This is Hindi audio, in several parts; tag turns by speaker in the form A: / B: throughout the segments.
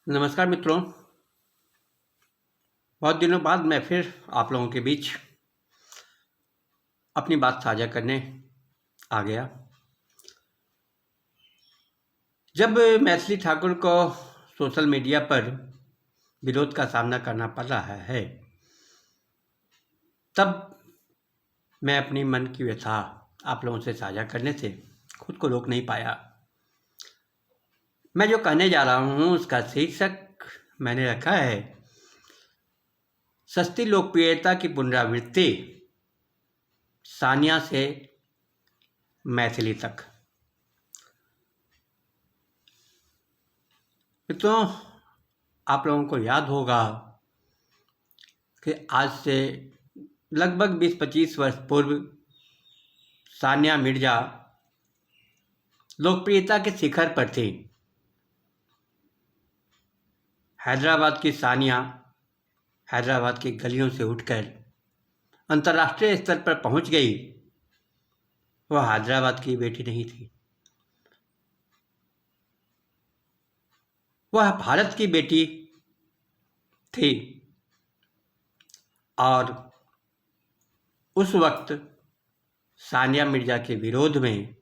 A: नमस्कार मित्रों। बहुत दिनों बाद मैं फिर आप लोगों के बीच अपनी बात साझा करने आ गया। जब मैथिली ठाकुर को सोशल मीडिया पर विरोध का सामना करना पड़ रहा है, तब मैं अपनी मन की व्यथा आप लोगों से साझा करने से खुद को रोक नहीं पाया। मैं जो कहने जा रहा हूँ उसका शीर्षक मैंने रखा है, सस्ती लोकप्रियता की पुनरावृत्ति, सानिया से मैथिली तक। मित्रों, आप लोगों को याद होगा कि आज से लगभग 20-25 वर्ष पूर्व सानिया मिर्जा लोकप्रियता के शिखर पर थी। हैदराबाद की सानिया हैदराबाद की गलियों से उठकर अंतर्राष्ट्रीय स्तर पर पहुंच गई। वह हैदराबाद की बेटी नहीं थी, वह भारत की बेटी थी। और उस वक्त सानिया मिर्जा के विरोध में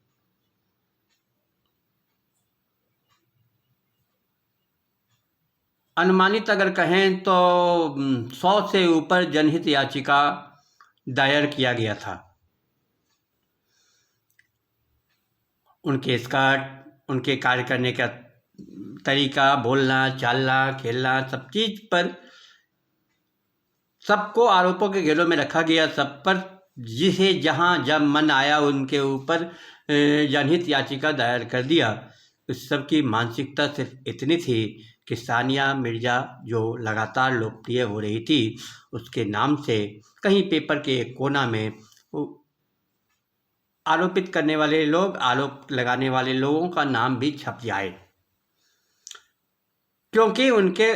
A: अनुमानित अगर कहें तो 100 से ऊपर जनहित याचिका दायर किया गया था। उनके स्कर्ट, उनके कार्य करने का तरीका, बोलना, चालना, खेलना, सब चीज पर सबको आरोपों के घेरों में रखा गया। सब पर जिसे जहां जब मन आया उनके ऊपर जनहित याचिका दायर कर दिया। उस सब की मानसिकता सिर्फ इतनी थी कि सानिया मिर्जा जो लगातार लोकप्रिय हो रही थी, उसके नाम से कहीं पेपर के एक कोना में आरोपित करने वाले लोग, आरोप लगाने वाले लोगों का नाम भी छप जाए, क्योंकि उनके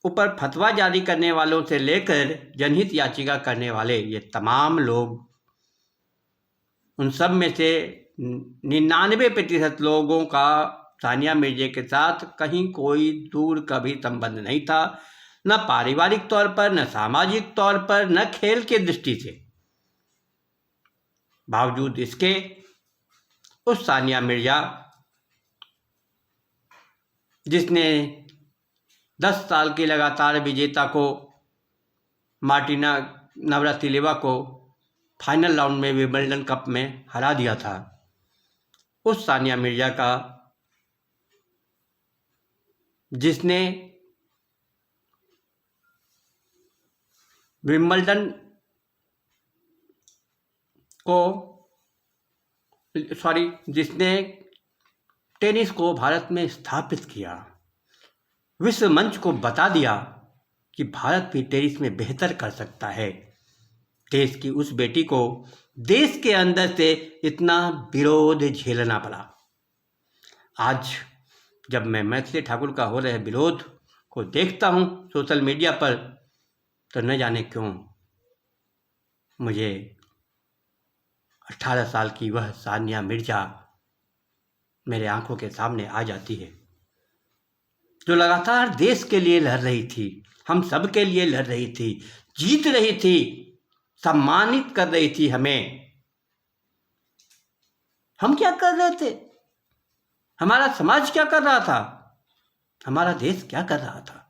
A: ऊपर फतवा जारी करने वालों से लेकर जनहित याचिका करने वाले ये तमाम लोग, उन सब में से 99% लोगों का सानिया मिर्जा के साथ कहीं कोई दूर का भी संबंध नहीं था, न पारिवारिक तौर पर, न सामाजिक तौर पर, न खेल के दृष्टि से। बावजूद इसके उस सानिया मिर्जा जिसने 10 साल की लगातार विजेता को, मार्टिना नवरातिलेवा को फाइनल राउंड में विंबलडन कप में हरा दिया था, उस सानिया मिर्जा का, जिसने विंबलडन को जिसने टेनिस को भारत में स्थापित किया, विश्व मंच को बता दिया कि भारत भी टेनिस में बेहतर कर सकता है, देश की उस बेटी को देश के अंदर से इतना विरोध झेलना पड़ा। आज जब मैं मैथिली ठाकुर का हो रहे विरोध को देखता हूं सोशल मीडिया पर, तो न जाने क्यों मुझे 18 साल की वह सानिया मिर्जा मेरे आंखों के सामने आ जाती है, जो लगातार देश के लिए लड़ रही थी, हम सब के लिए लड़ रही थी, जीत रही थी, सम्मानित कर रही थी हमें। हम क्या कर रहे थे? हमारा समाज क्या कर रहा था? हमारा देश क्या कर रहा था?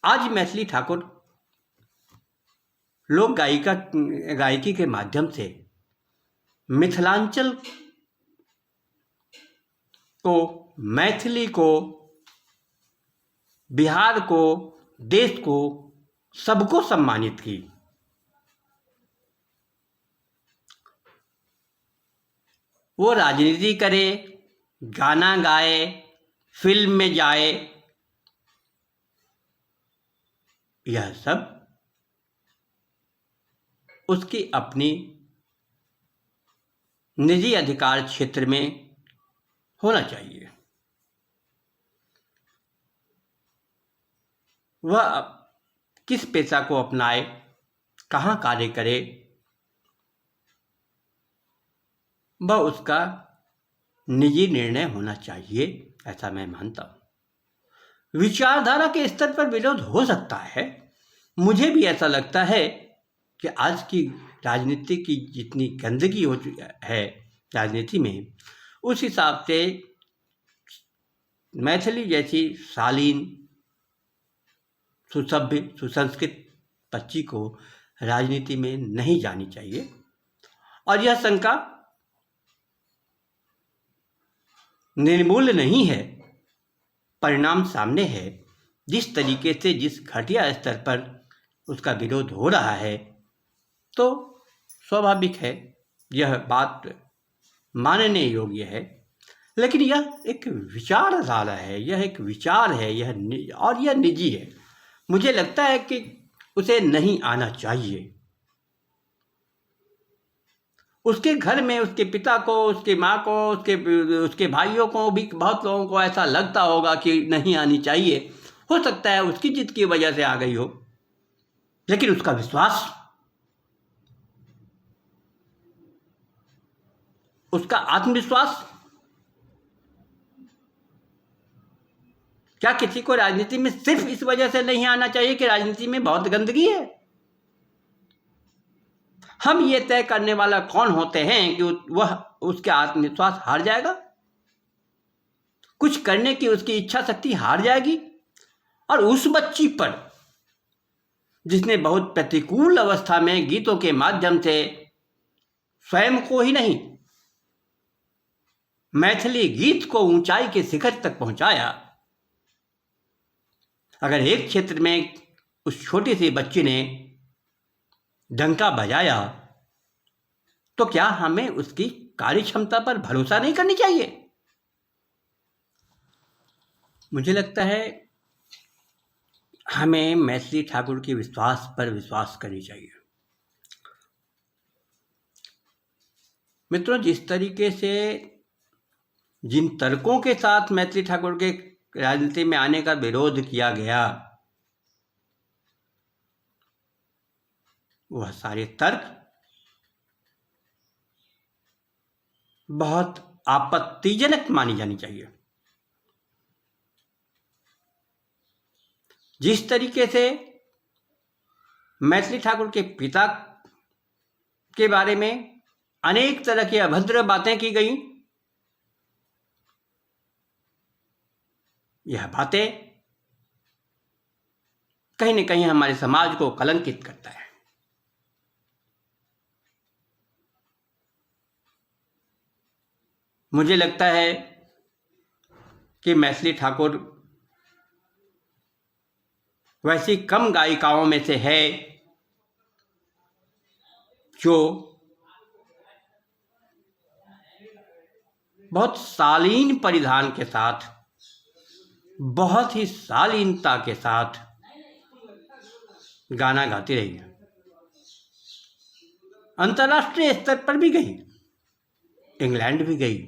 A: आज मैथिली ठाकुर लोक गायकी के माध्यम से मिथिलांचल को, मैथिली को, बिहार को, देश को, सबको सम्मानित की। वो राजनीति करे, गाना गाए, फिल्म में जाए, यह सब उसकी अपनी निजी अधिकार क्षेत्र में होना चाहिए। वह किस पेशा को अपनाए, कहाँ कार्य करे, वह उसका निजी निर्णय होना चाहिए, ऐसा मैं मानता हूँ। विचारधारा के स्तर पर विरोध हो सकता है। मुझे भी ऐसा लगता है कि आज की राजनीति की जितनी गंदगी हो चुकी है राजनीति में, उस हिसाब से मैथिली जैसी शालीन, सुसभ्य, सुसंस्कृत बच्ची को राजनीति में नहीं जानी चाहिए। और यह शंका निर्मूल नहीं है। परिणाम सामने है। जिस तरीके से, जिस घटिया स्तर पर उसका विरोध हो रहा है, तो स्वाभाविक है, यह बात मानने योग्य है। लेकिन यह एक विचारधारा है, यह एक विचार है, यह निजी है। मुझे लगता है कि उसे नहीं आना चाहिए। उसके घर में उसके पिता को, उसके माँ को, उसके भाइयों को भी, बहुत लोगों को ऐसा लगता होगा कि नहीं आनी चाहिए। हो सकता है उसकी जिद की वजह से आ गई हो, लेकिन उसका विश्वास, उसका आत्मविश्वास, क्या किसी को राजनीति में सिर्फ इस वजह से नहीं आना चाहिए कि राजनीति में बहुत गंदगी है? हम ये तय करने वाला कौन होते हैं कि वह उसके आत्मविश्वास हार जाएगा, कुछ करने की उसकी इच्छा शक्ति हार जाएगी? और उस बच्ची पर, जिसने बहुत प्रतिकूल अवस्था में गीतों के माध्यम से स्वयं को ही नहीं, मैथिली गीत को ऊंचाई के शिखर तक पहुंचाया, अगर एक क्षेत्र में उस छोटी सी बच्ची ने डंका बजाया, तो क्या हमें उसकी कार्य क्षमता पर भरोसा नहीं करनी चाहिए? मुझे लगता है हमें मैथिली ठाकुर के विश्वास पर विश्वास करनी चाहिए। मित्रों, जिस तरीके से, जिन तर्कों के साथ मैथिली ठाकुर के राजनीति में आने का विरोध किया गया, वह सारे तर्क बहुत आपत्तिजनक मानी जानी चाहिए। जिस तरीके से मैथिली ठाकुर के पिता के बारे में अनेक तरह की अभद्र बातें की गई, यह बातें कहीं न कहीं हमारे समाज को कलंकित करता है। मुझे लगता है कि मैथिली ठाकुर वैसी कम गायिकाओं में से है जो बहुत शालीन परिधान के साथ, बहुत ही शालीनता के साथ गाना गाती रही है। अंतर्राष्ट्रीय स्तर पर भी गई, इंग्लैंड भी गई,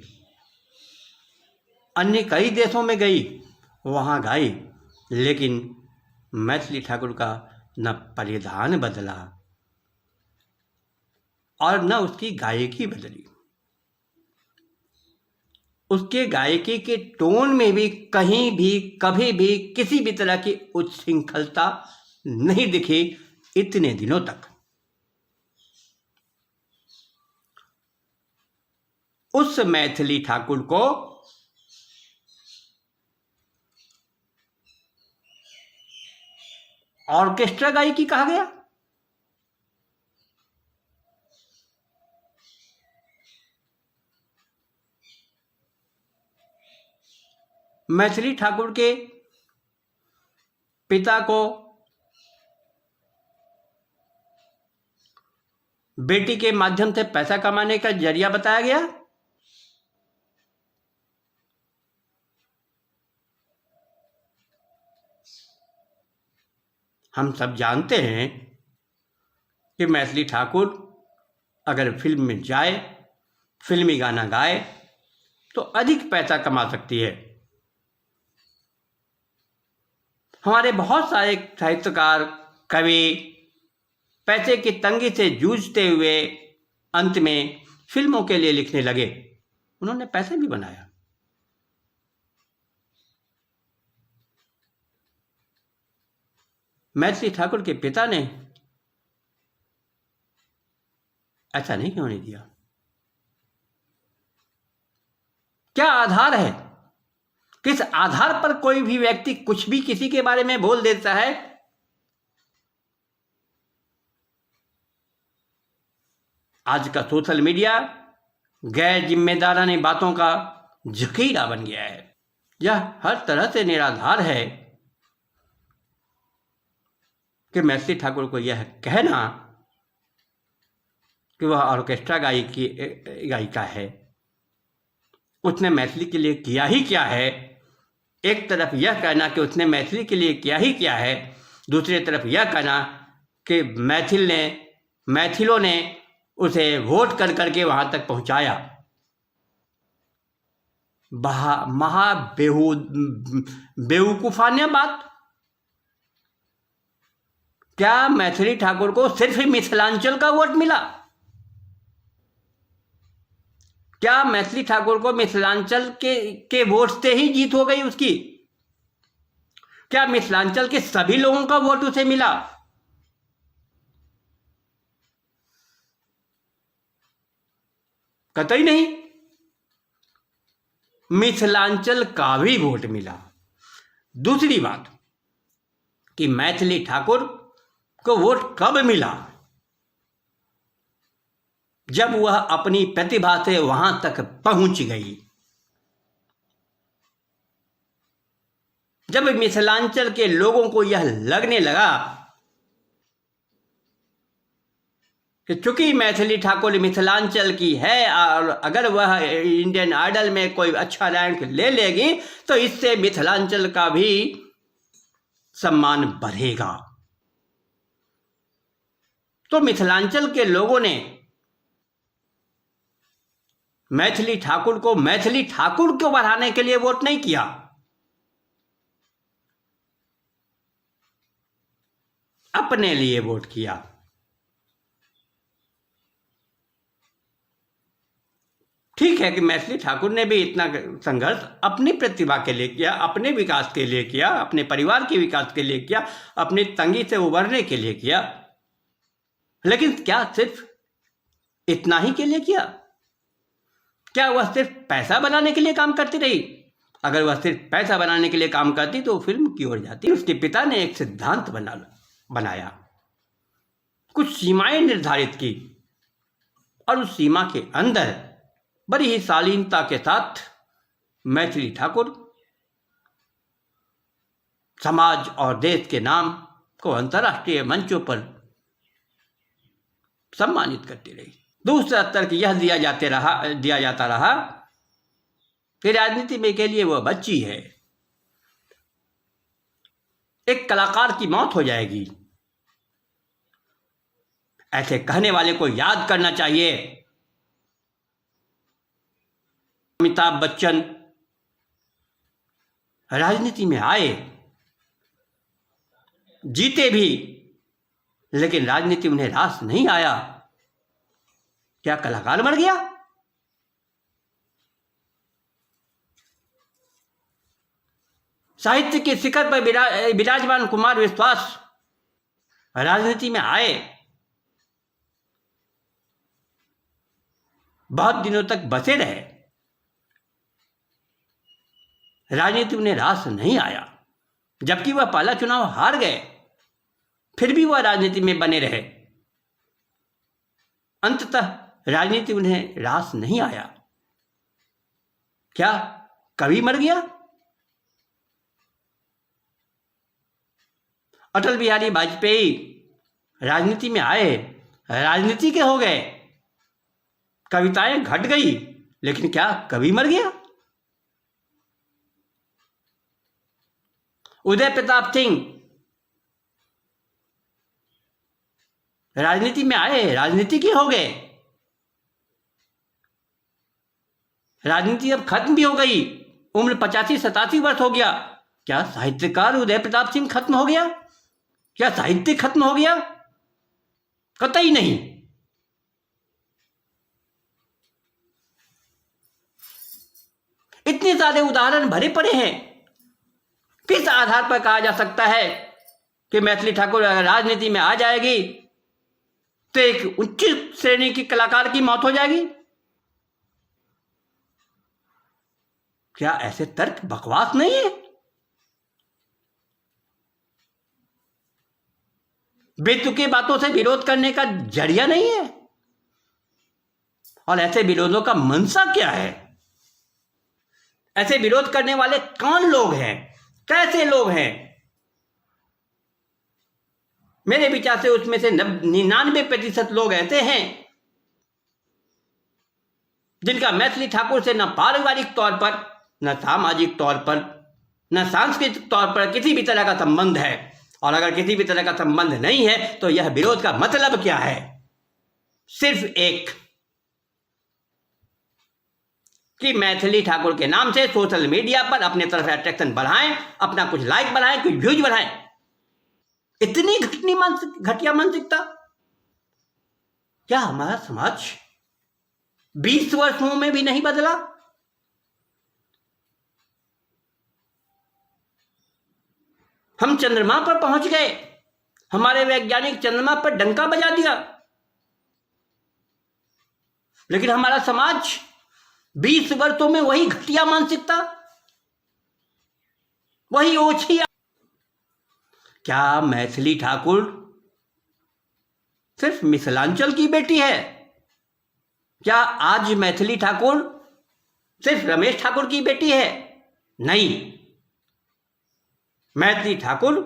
A: अन्य कई देशों में गई, वहाँ गाई, लेकिन मैथिली ठाकुर का न परिधान बदला और न उसकी गायकी बदली। उसके गायकी के टोन में भी कहीं भी, कभी भी किसी भी तरह की उच्छृंखलता नहीं दिखी इतने दिनों तक। उस मैथिली ठाकुर को ऑर्केस्ट्रा गायकी कहा गया। मैथिली ठाकुर के पिता को बेटी के माध्यम से पैसा कमाने का जरिया बताया गया। हम सब जानते हैं कि मैथिली ठाकुर अगर फिल्म में जाए, फिल्मी गाना गाए, तो अधिक पैसा कमा सकती है। हमारे बहुत सारे साहित्यकार, कवि पैसे की तंगी से जूझते हुए अंत में फिल्मों के लिए लिखने लगे। उन्होंने पैसे भी बनाया। मैथिली ठाकुर के पिता ने ऐसा नहीं होने दिया। क्या आधार है? किस आधार पर कोई भी व्यक्ति कुछ भी किसी के बारे में बोल देता है? आज का सोशल मीडिया गैर जिम्मेदाराना बातों का जखीरा बन गया है। यह हर तरह से निराधार है कि मैथिली ठाकुर को यह कहना कि वह ऑर्केस्ट्रा गायिका है, उसने मैथिली के लिए किया ही क्या है। एक तरफ यह कहना कि उसने मैथिली के लिए किया ही क्या है, दूसरी तरफ यह कहना कि मैथिलों ने उसे वोट कर करके वहां तक पहुंचाया। महा बेवकूफाना बात। क्या मैथिली ठाकुर को सिर्फ मिथिलांचल का वोट मिला? क्या मैथिली ठाकुर को मिथिलांचल के वोट से ही जीत हो गई उसकी? क्या मिथिलांचल के सभी लोगों का वोट उसे मिला? कतई नहीं। मिथिलांचल का भी वोट मिला। दूसरी बात कि मैथिली ठाकुर को वोट कब मिला? जब वह अपनी प्रतिभा से वहां तक पहुंच गई। जब मिथिलांचल के लोगों को यह लगने लगा कि चूंकि मैथिली ठाकुर मिथिलांचल की है और अगर वह इंडियन आइडल में कोई अच्छा रैंक ले लेगी तो इससे मिथिलांचल का भी सम्मान बढ़ेगा, तो मिथिलांचल के लोगों ने मैथिली ठाकुर को बढ़ाने के लिए वोट नहीं किया। अपने लिए वोट किया। ठीक है कि मैथिली ठाकुर ने भी इतना संघर्ष अपनी प्रतिभा के लिए किया, अपने विकास के लिए किया, अपने परिवार के विकास के लिए किया, अपनी तंगी से उबरने के लिए किया, लेकिन क्या सिर्फ इतना ही के लिए किया? क्या वह सिर्फ पैसा बनाने के लिए काम करती रही? अगर वह सिर्फ पैसा बनाने के लिए काम करती तो फिल्म की ओर जाती। उसके पिता ने एक सिद्धांत बनाया, कुछ सीमाएं निर्धारित की और उस सीमा के अंदर बड़ी ही शालीनता के साथ मैथिली ठाकुर समाज और देश के नाम को अंतर्राष्ट्रीय मंचों पर सम्मानित करती रही। दूसरा तर्क यह दिया जाता रहा कि राजनीति में के लिए वह बच्ची है, एक कलाकार की मौत हो जाएगी। ऐसे कहने वाले को याद करना चाहिए अमिताभ बच्चन राजनीति में आए, जीते भी, लेकिन राजनीति उन्हें रास नहीं आया। क्या कलाकार मर गया? साहित्य के शिखर पर विराजमान कुमार विश्वास राजनीति में आए, बहुत दिनों तक बसे रहे, राजनीति उन्हें रास नहीं आया, जबकि वह पहला चुनाव हार गए, फिर भी वह राजनीति में बने रहे। अंततः राजनीति उन्हें रास नहीं आया। क्या कवि मर गया? अटल बिहारी वाजपेयी राजनीति में आए, राजनीति के हो गए, कविताएं घट गई, लेकिन क्या कवि मर गया? उदय प्रताप सिंह राजनीति में आए, राजनीति के हो गए, राजनीति अब खत्म भी हो गई, उम्र 85-87 वर्ष हो गया। क्या साहित्यकार उदय प्रताप सिंह खत्म हो गया? क्या साहित्य खत्म हो गया? कतई नहीं। इतने सारे उदाहरण भरे पड़े हैं। किस आधार पर कहा जा सकता है कि मैथिली ठाकुर अगर राजनीति में आ जाएगी तो एक उच्च श्रेणी की कलाकार की मौत हो जाएगी? क्या ऐसे तर्क बकवास नहीं है? बेतुकी बातों से विरोध करने का जरिया नहीं है? और ऐसे विरोधों का मंशा क्या है? ऐसे विरोध करने वाले कौन लोग हैं? कैसे लोग हैं? मेरे विचार से उसमें से 99% लोग ऐसे हैं जिनका मैथिली ठाकुर से न पारिवारिक तौर पर, न सामाजिक तौर पर, न सांस्कृतिक तौर पर किसी भी तरह का संबंध है। और अगर किसी भी तरह का संबंध नहीं है तो यह विरोध का मतलब क्या है? सिर्फ एक कि मैथिली ठाकुर के नाम से सोशल मीडिया पर अपने तरफ अट्रैक्शन बढ़ाएं, अपना कुछ लाइक बढ़ाएं, कुछ व्यूज बढ़ाएं। इतनी घटिया मानसिकता? क्या हमारा समाज 20 वर्षों में भी नहीं बदला? हम चंद्रमा पर पहुंच गए, हमारे वैज्ञानिक चंद्रमा पर डंका बजा दिया, लेकिन हमारा समाज 20 वर्षों में वही घटिया मानसिकता, वही ओछी। क्या मैथिली ठाकुर सिर्फ मिथिलांचल की बेटी है? क्या आज मैथिली ठाकुर सिर्फ रमेश ठाकुर की बेटी है? नहीं, मैथिली ठाकुर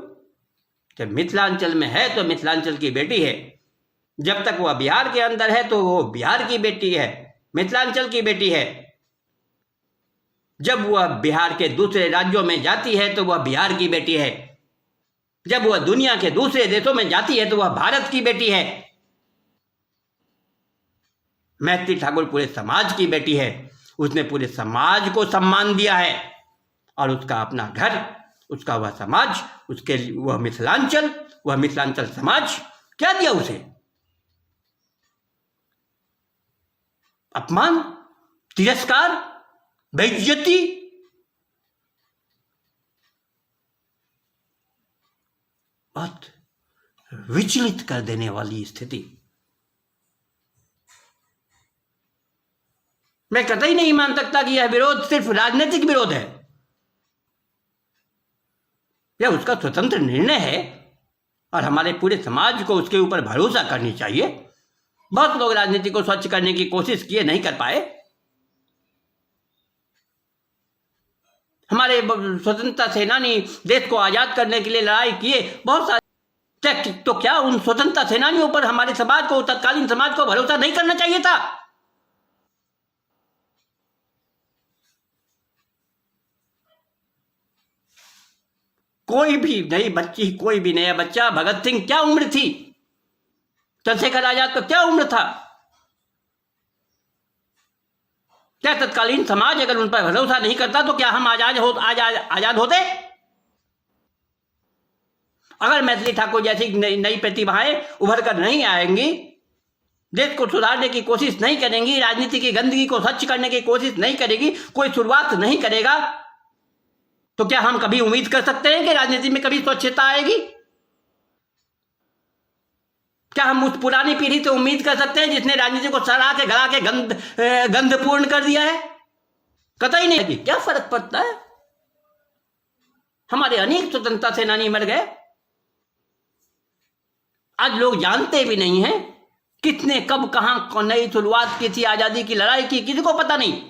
A: जब मिथिलांचल में है तो मिथिलांचल की बेटी है। जब तक वह बिहार के अंदर है तो वो बिहार की बेटी है, मिथिलांचल की बेटी है। जब वह बिहार के दूसरे राज्यों में जाती है तो वह बिहार की बेटी है। जब वह दुनिया के दूसरे देशों में जाती है तो वह भारत की बेटी है। मैथिली ठाकुर पूरे समाज की बेटी है। उसने पूरे समाज को सम्मान दिया है और उसका अपना घर, उसका वह समाज, उसके वह मिथिलांचल समाज क्या दिया उसे? अपमान, तिरस्कार, बेइज्जती। बहुत विचलित कर देने वाली स्थिति। मैं कतई नहीं मान सकता कि यह विरोध सिर्फ राजनीतिक विरोध है। यह उसका स्वतंत्र निर्णय है और हमारे पूरे समाज को उसके ऊपर भरोसा करनी चाहिए। बहुत लोग राजनीति को स्वच्छ करने की कोशिश किए, नहीं कर पाए। हमारे स्वतंत्रता सेनानी देश को आजाद करने के लिए लड़ाई किए, बहुत सारे। तो क्या उन स्वतंत्रता सेनानियों पर हमारे समाज को, तत्कालीन समाज को भरोसा नहीं करना चाहिए था? कोई भी नई बच्ची, कोई भी नया बच्चा, भगत सिंह क्या उम्र थी, चंद्रशेखर आजाद का क्या उम्र था? क्या तत्कालीन समाज अगर उन पर भरोसा नहीं करता तो क्या हम आजाद होते? अगर मैथिली ठाकुर जैसी नई प्रतिभाएं उभर कर नहीं आएंगी, देश को सुधारने की कोशिश नहीं करेंगी, राजनीति की गंदगी को स्वच्छ करने की कोशिश नहीं करेगी, कोई शुरुआत नहीं करेगा, तो क्या हम कभी उम्मीद कर सकते हैं कि राजनीति में कभी स्वच्छता आएगी? क्या हम उस पुरानी पीढ़ी से उम्मीद कर सकते हैं जिसने राजनीति को सड़ा के गला के गंधपूर्ण कर दिया है? कतई नहीं। क्या फर्क पड़ता है? हमारे अनेक स्वतंत्रता सेनानी मर गए, आज लोग जानते भी नहीं हैं किसने कब कहां नई शुरुआत की थी, आजादी की लड़ाई की, किसी को पता नहीं।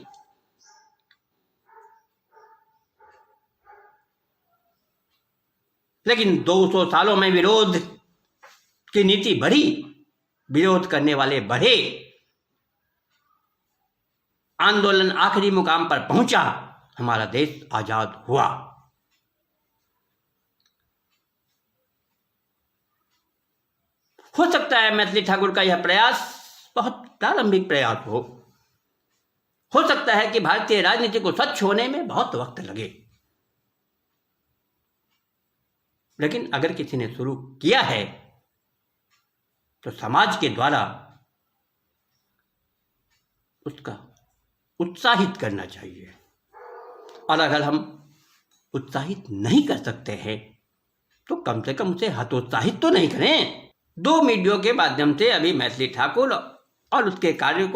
A: लेकिन 200 सालों में विरोध की नीति बढ़ी, विरोध करने वाले बढ़े, आंदोलन आखिरी मुकाम पर पहुंचा, हमारा देश आजाद हुआ। हो सकता है मैथिली ठाकुर का यह प्रयास बहुत प्रारंभिक प्रयास हो सकता है कि भारतीय राजनीति को स्वच्छ होने में बहुत वक्त लगे, लेकिन अगर किसी ने शुरू किया है तो समाज के द्वारा उसका उत्साहित करना चाहिए। और अगर हम उत्साहित नहीं कर सकते हैं तो कम से कम उसे हतोत्साहित तो नहीं करें। 2 वीडियो के माध्यम से अभी मैथिली ठाकुर और उसके कार्य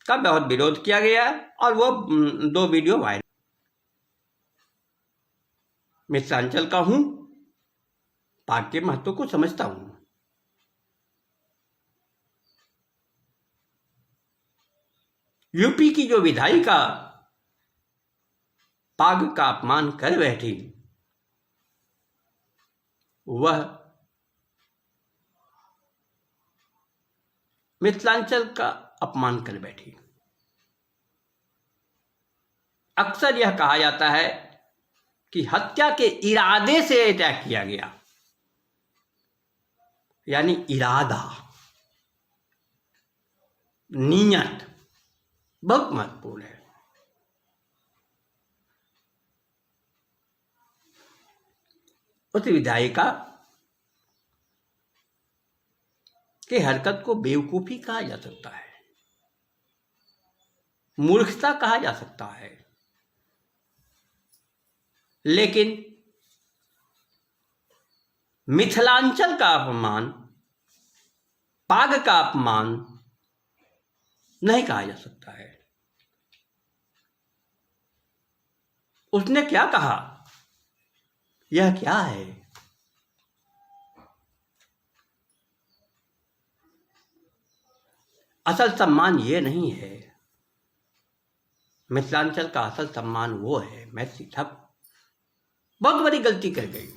A: का बहुत विरोध किया गया और वो 2 वीडियो वायरल। मिथिलांचल का हूं, पाग के महत्व को समझता हूं। यूपी की जो विधायिका पाग का अपमान कर बैठी, वह मिथिलांचल का अपमान कर बैठी। अक्सर यह कहा जाता है कि हत्या के इरादे से अटैक किया गया, यानी इरादा, नीयत बहुत महत्वपूर्ण है। उस विधायिका की हरकत को बेवकूफी कहा जा सकता है, मूर्खता कहा जा सकता है, लेकिन मिथिलांचल का अपमान, पाग का अपमान नहीं कहा जा सकता है। उसने क्या कहा, यह क्या है? असल सम्मान ये नहीं है। मिथिलांचल का असल सम्मान वो है। मैथिली ठाकुर बहुत बड़ी गलती कर गई।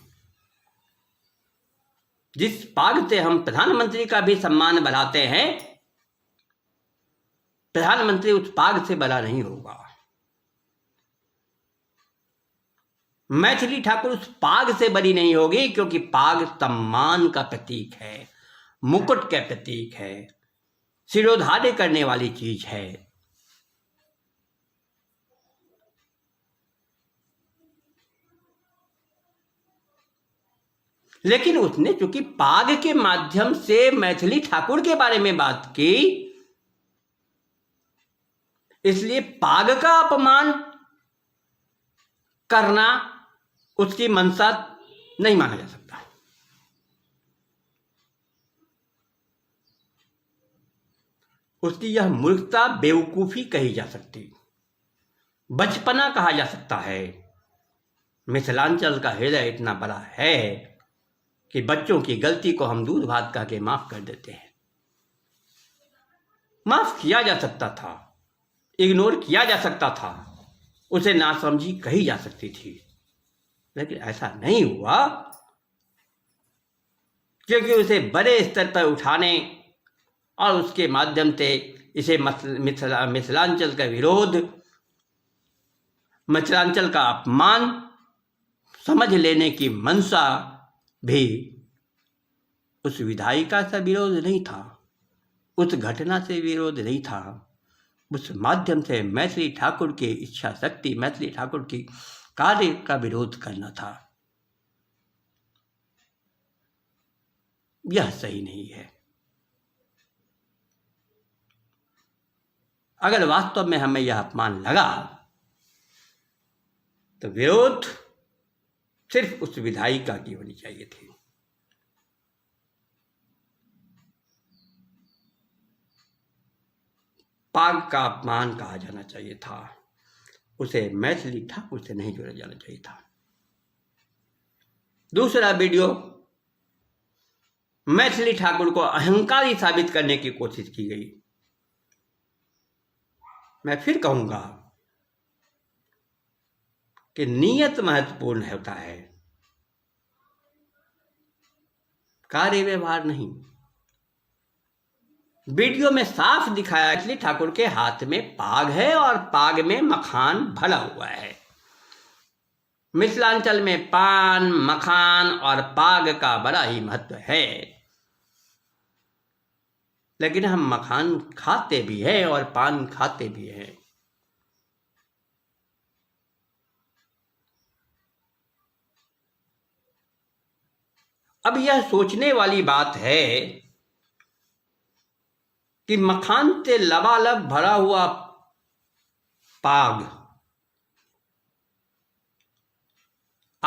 A: जिस पाग से हम प्रधानमंत्री का भी सम्मान बढ़ाते हैं, प्रधानमंत्री उस पाग से बड़ा नहीं होगा। मैथिली ठाकुर उस पाग से बड़ी नहीं होगी, क्योंकि पाग सम्मान का प्रतीक है, मुकुट का प्रतीक है, सिरोधार्य करने वाली चीज है। लेकिन उसने चूंकि पाग के माध्यम से मैथिली ठाकुर के बारे में बात की, इसलिए पाग का अपमान करना उसकी मंशा नहीं माना जा सकता। उसकी यह मूर्खता, बेवकूफी कही जा सकती, बचपना कहा जा सकता है। मिथिलांचल का हृदय इतना बड़ा है कि बच्चों की गलती को हम दूध भात कह के माफ कर देते हैं। माफ किया जा सकता था, इग्नोर किया जा सकता था, उसे नासमझी कही जा सकती थी, लेकिन ऐसा नहीं हुआ, क्योंकि उसे बड़े स्तर पर उठाने और उसके माध्यम से इसे मिथिलांचल का विरोध, मिथिलांचल का अपमान समझ लेने की मंशा भी उस विधायिका से विरोध नहीं था, उस घटना से विरोध नहीं था, उस माध्यम से मैथिली ठाकुर की इच्छा शक्ति, मैथिली ठाकुर की कार्य का विरोध करना था। यह सही नहीं है। अगर वास्तव में हमें यह अपमान लगा तो विरोध सिर्फ उस विधायिका की होनी चाहिए थी। पाग का अपमान कहा जाना चाहिए था, उसे मैथिली ठाकुर से नहीं जोड़ा जाना चाहिए था। दूसरा वीडियो, मैथिली ठाकुर को अहंकारी साबित करने की कोशिश की गई। मैं फिर कहूंगा कि नीयत महत्वपूर्ण होता है, कार्य व्यवहार नहीं। वीडियो में साफ दिखाया मैथिली ठाकुर के हाथ में पाग है और पाग में मखान भरा हुआ है। मिथिलांचल में पान, मखान और पाग का बड़ा ही महत्व है, लेकिन हम मखान खाते भी हैं और पान खाते भी हैं। अब यह सोचने वाली बात है कि मखान से लबालब भरा हुआ पाग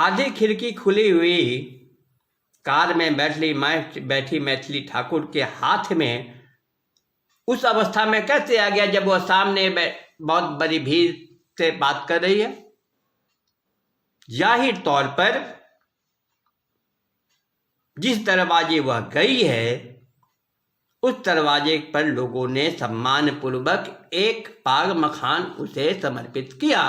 A: आधी खिड़की खुली हुई कार में बैठी मैथिली ठाकुर के हाथ में उस अवस्था में कैसे आ गया जब वह सामने बहुत बड़ी भीड़ से बात कर रही है? जाहिर तौर पर जिस दरवाजे वह गई है उस दरवाजे पर लोगों ने सम्मानपूर्वक एक पाग मखान उसे समर्पित किया,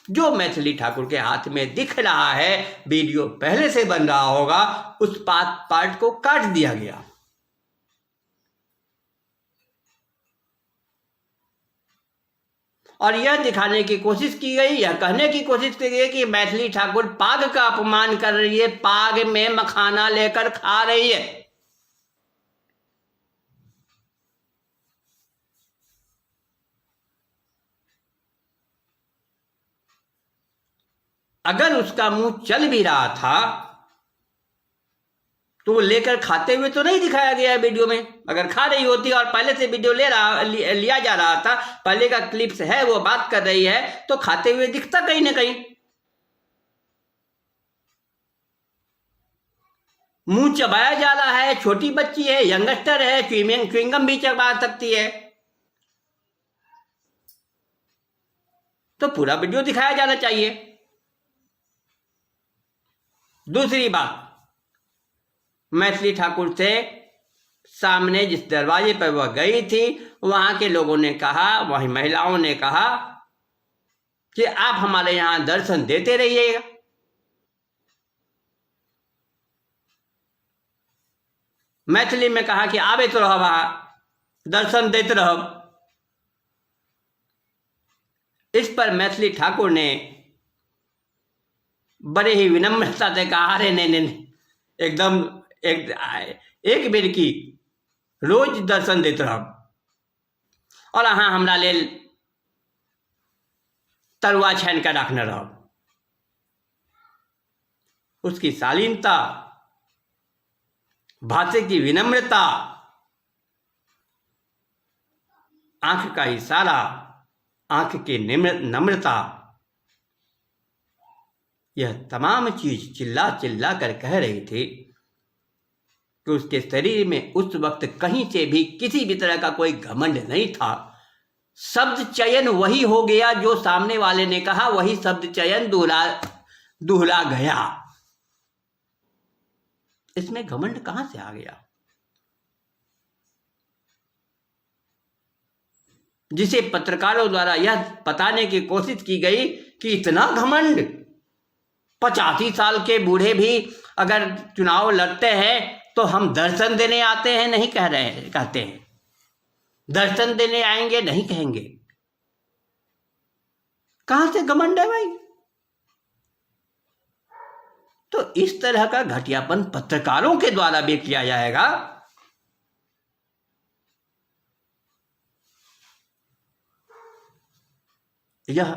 A: जो मैथिली ठाकुर के हाथ में दिख रहा है। वीडियो पहले से बन रहा होगा, उस पार्ट को काट दिया गया। और यह दिखाने की कोशिश की गई, यह कहने की कोशिश की गई कि मैथिली ठाकुर पाग का अपमान कर रही है, पाग में मखाना लेकर खा रही है। अगर उसका मुंह चल भी रहा था तो वो लेकर खाते हुए तो नहीं दिखाया गया है वीडियो में। अगर खा रही होती और पहले से वीडियो लिया जा रहा था, पहले का क्लिप्स है, वो बात कर रही है, तो खाते हुए दिखता कहीं ना कहीं। मुंह चबाया जा रहा है, छोटी बच्ची है, यंगस्टर है, च्युइंगम भी चबा सकती है, तो पूरा वीडियो दिखाया जाना चाहिए। दूसरी बात, मैथिली ठाकुर से सामने जिस दरवाजे पर वह गई थी, वहां के लोगों ने कहा, वही महिलाओं ने कहा कि आप हमारे यहां दर्शन देते रहिएगा। मैथिली में कहा कि आवे तो रहो, वहां दर्शन देते रहो। इस पर मैथिली ठाकुर ने बड़े ही विनम्रता से कहा, अरे नहीं, एकदम एक बेर की रोज दर्शन देते रहो, और हाँ हमरा लेल तरुआ छान कर रखने रहो। उसकी शालीनता, भाषा की विनम्रता, आंख का इशारा, आंख की नम्रता, यह तमाम चीज चिल्ला चिल्ला कर कह रही थी कि उसके शरीर में उस वक्त कहीं से भी किसी भी तरह का कोई घमंड नहीं था। शब्द चयन वही हो गया जो सामने वाले ने कहा, वही शब्द चयन दुहरा गया। इसमें घमंड कहां से आ गया? जिसे पत्रकारों द्वारा यह बताने की कोशिश की गई कि इतना घमंड, 85 साल के बूढ़े भी अगर चुनाव लड़ते हैं तो हम दर्शन देने आते हैं नहीं कहते हैं, दर्शन देने आएंगे नहीं कहेंगे। कहां से घमंड है भाई? तो इस तरह का घटियापन पत्रकारों के द्वारा भी किया जाएगा, यह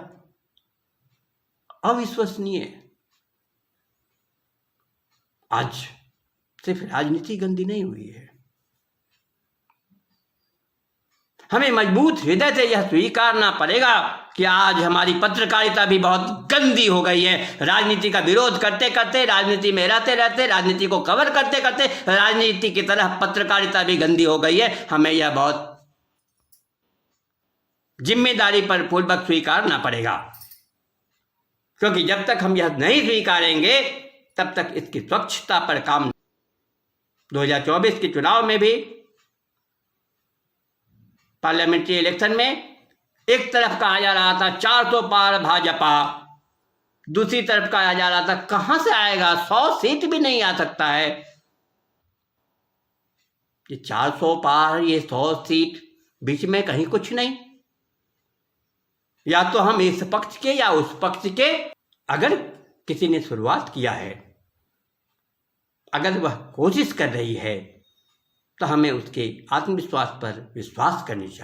A: अविश्वसनीय। आज सिर्फ राजनीति गंदी नहीं हुई है, हमें मजबूत हृदय से यह स्वीकारना पड़ेगा कि आज हमारी पत्रकारिता भी बहुत गंदी हो गई है। राजनीति का विरोध करते करते, राजनीति में रहते रहते, राजनीति को कवर करते करते राजनीति की तरह पत्रकारिता भी गंदी हो गई है। हमें यह बहुत जिम्मेदारी पर पूर्वक स्वीकारना पड़ेगा, क्योंकि जब तक हम यह नहीं स्वीकारेंगे तब तक इसकी स्वच्छता पर काम। 2024 के चुनाव में भी, पार्लियामेंट्री इलेक्शन में, एक तरफ कहा जा रहा था 400 पार भाजपा, दूसरी तरफ कहा जा रहा था कहां से आएगा, 100 सीट भी नहीं आ सकता है। ये 400 पार, ये 100 सीट, बीच में कहीं कुछ नहीं। या तो हम इस पक्ष के या उस पक्ष के। अगर किसी ने शुरुआत किया है, अगर वह कोशिश कर रही है, तो हमें उसके आत्मविश्वास पर विश्वास करनी चाहिए।